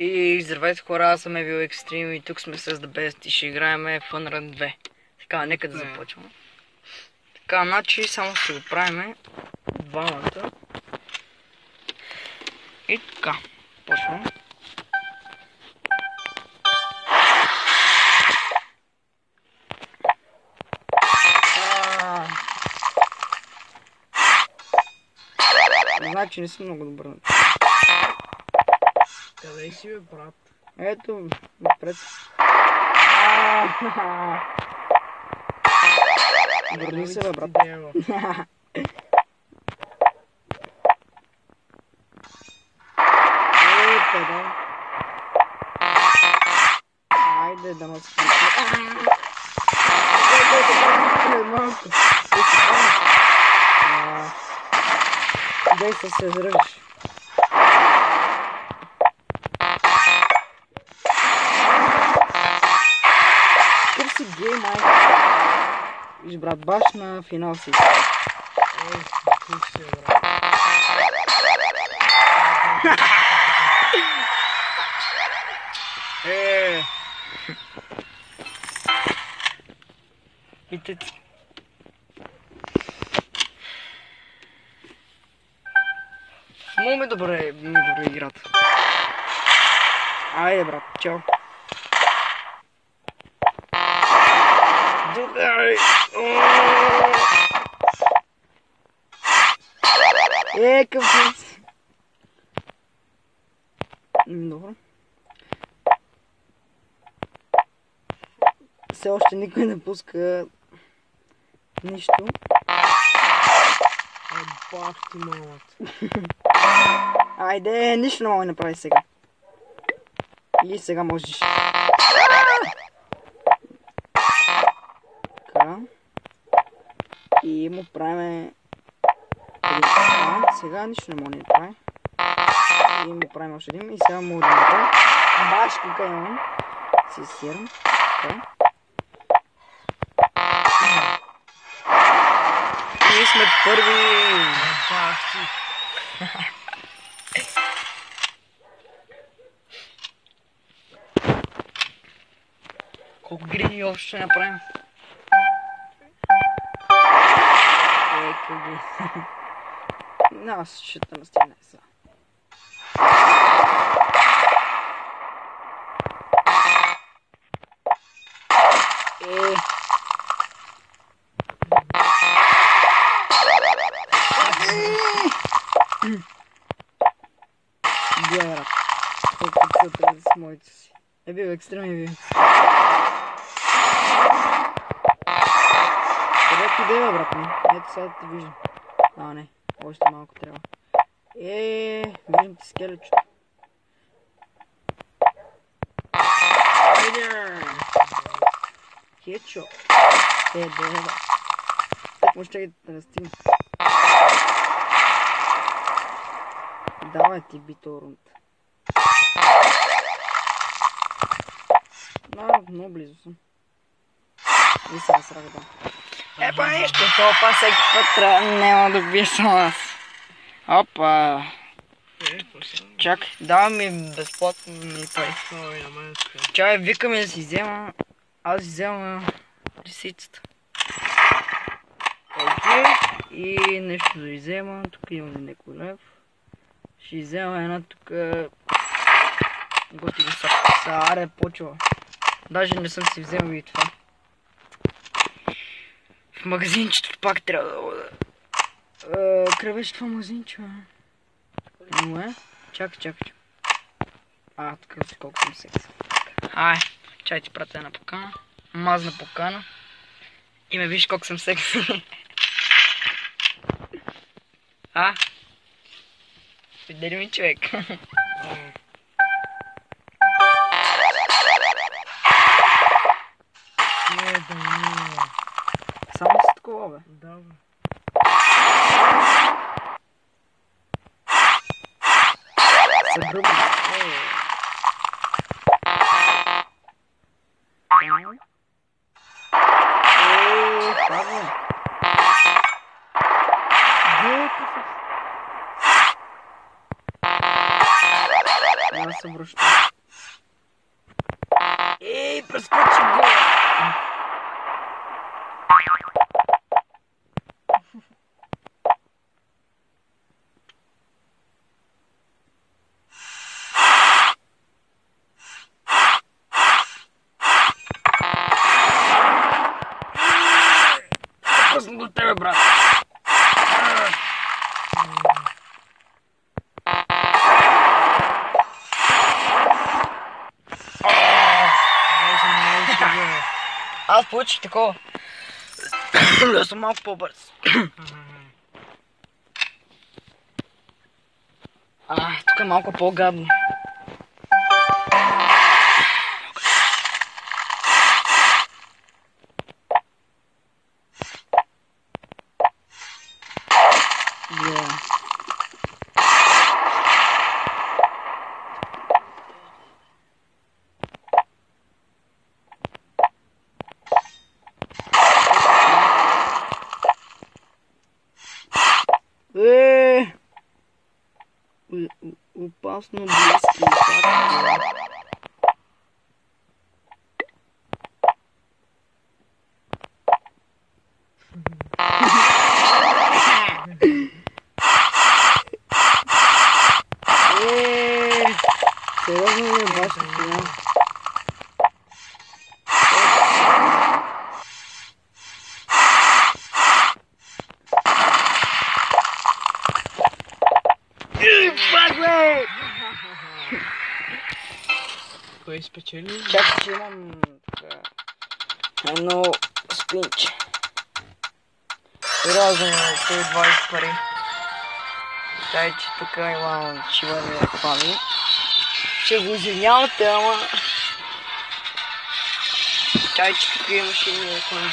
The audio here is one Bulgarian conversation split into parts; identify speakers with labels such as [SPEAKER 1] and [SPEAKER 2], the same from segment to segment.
[SPEAKER 1] И здравейте хора, аз съм Evil Extreme и тук сме с The Best и ще играем Fun Run 2. Така, нека да започваме. Така, значи само ще го правим двамата. И така, почваме. Значи не съм много добър.
[SPEAKER 2] Къде си бе, брат?
[SPEAKER 1] Ето, напред. Върни се бе, брат. Ето, да. Айде да ме спи. Дай се изръжиш. Къв си гей, май. Виж, брат, баш на финал си.
[SPEAKER 2] Тук си, брат.
[SPEAKER 1] Питайте. Много ми добре играта. Айде, брат, чао. Дудай! Къв си? Добро. Все още никой не пуска нищо.
[SPEAKER 2] Бах ти мамата.
[SPEAKER 1] Айде, нищо не мога да направи сега. И сега можеш. Така. И му правим... Сега нищо не мога да направи. И му правим още един. И сега мога да направим. Баш, тук имам. Си сирам. Така. Ние сме първи.
[SPEAKER 2] Бах ти.
[SPEAKER 1] Колко грини още ще направим? Къде? Аз ще те настигне сега. Бия, брат. Колко се трябва с моите си. Бил екстремен, бил. Къде ти дева, брат ми? Ето сега те виждам. Не, още малко трябва. Виждам ти скелечето. Айде! Хечо. Дева. Так му ще да настигне. Давай ти биторунт. Много близо съм. И се насрах, да. Епа нищо, това всеки път няма да бия само аз. Опа. Чакай, давай ми безплатно ми пари. Чакай, викаме да си взема. Аз си взема лисицата. Окей. И нещо да иззема. Тук имаме някой лев. Ще взема една тук. Готино са. Аре, почва. Даже не съм си вземал и това. В магазинчето пак трябва да вода. Къде беше това магазинче, бе? Но Чакай. Тук си колко съм секс. Чай ти пратя една покана. Мазна покана. И ме виж колко съм секс. Видели ми, човек. Само си такова, бе.
[SPEAKER 2] Да, бе.
[SPEAKER 1] Са грубо. Падна. се връща. Ей, прескочи го! Пръсна до тебе, брат. Аз получих такова. Да съм малко по-бърз. Тук е малко по-гадно. Опасно близки. Сериозно ли е баща сега?
[SPEAKER 2] Кой спечели?
[SPEAKER 1] Чакай, че имам едно спинче. Сериозно е 120 пари. Чай, че тук имам чивани реклами. Ще го извинявате, ама... Чай, че тук имаше и реклами.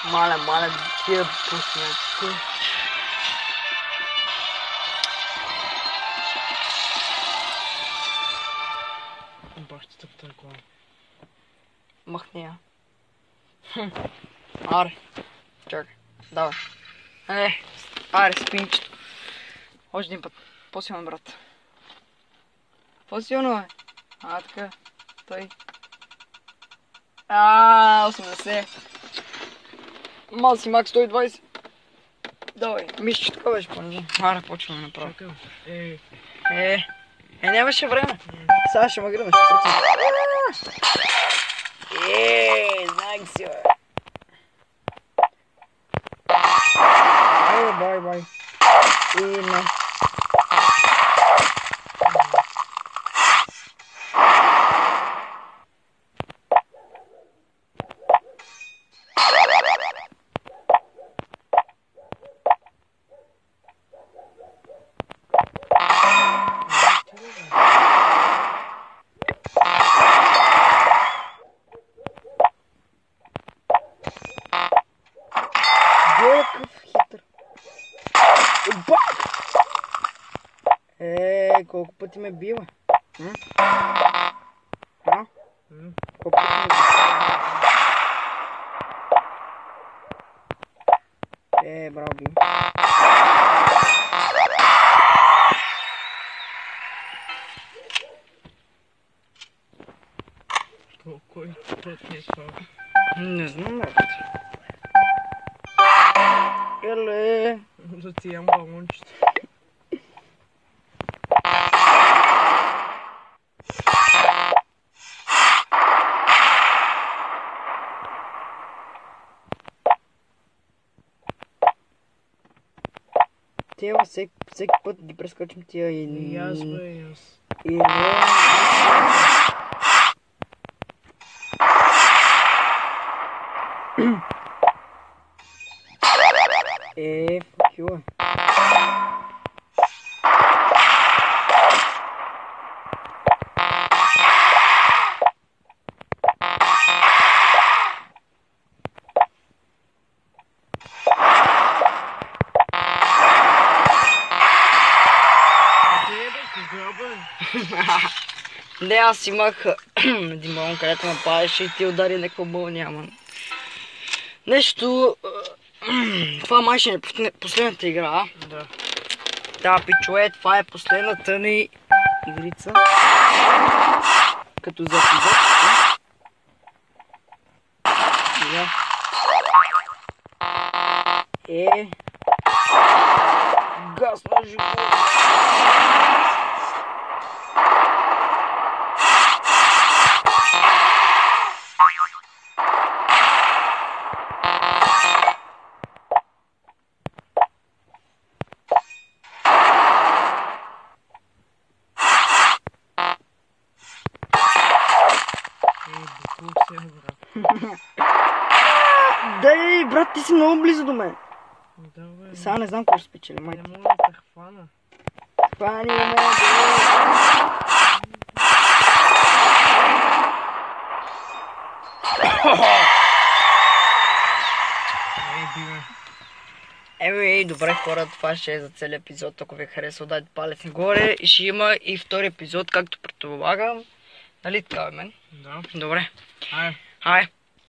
[SPEAKER 1] Маля, тия пуснати.
[SPEAKER 2] Бащата в тъква.
[SPEAKER 1] Махни я. Аре. Чакай. Давай. Аре, спинчето. Още един път. По-силно, брат. По-силно е. Така. Той. 80. Мал си мак 120. Давай. Мисля, че така беше по-нежно. Аре, почваме направо. Нямаше време. Сега ще ме гръмеш. Знаех си, бе. Бай. И не. Колко пъти ме бива? Колко пъти ме бива? Браво, бива.
[SPEAKER 2] Кой път е това?
[SPEAKER 1] Не знам, брат. Еле.
[SPEAKER 2] Да ти ям балончето.
[SPEAKER 1] Тия всеки път ги прескочим тия и...
[SPEAKER 2] Аз бе, аз.
[SPEAKER 1] И... fuck you. Не, аз имах един балон, където ме падеше и ти удари някаква мълния, ама... Нещо... Това май ще е последната игра.
[SPEAKER 2] Да.
[SPEAKER 1] Да, пичове, това е последната ни игрица. Като за епизод. Сега. Гасна живота.
[SPEAKER 2] Буклук се е, брат.
[SPEAKER 1] Дай, брат, ти си много близо до мен.
[SPEAKER 2] Да, бе.
[SPEAKER 1] Сега не знам какво ще спечели,
[SPEAKER 2] Не
[SPEAKER 1] майка.
[SPEAKER 2] мога да те хвана.
[SPEAKER 1] Хвани ме, бе.
[SPEAKER 2] Биве.
[SPEAKER 1] Добре хора, това ще е за целият епизод. Ако ви е харесал, дайте палец нагоре и ще има и втори епизод, както предполагам. Нали така, бе, мен?
[SPEAKER 2] Да.
[SPEAKER 1] Добре.
[SPEAKER 2] Айде.
[SPEAKER 1] Хайде.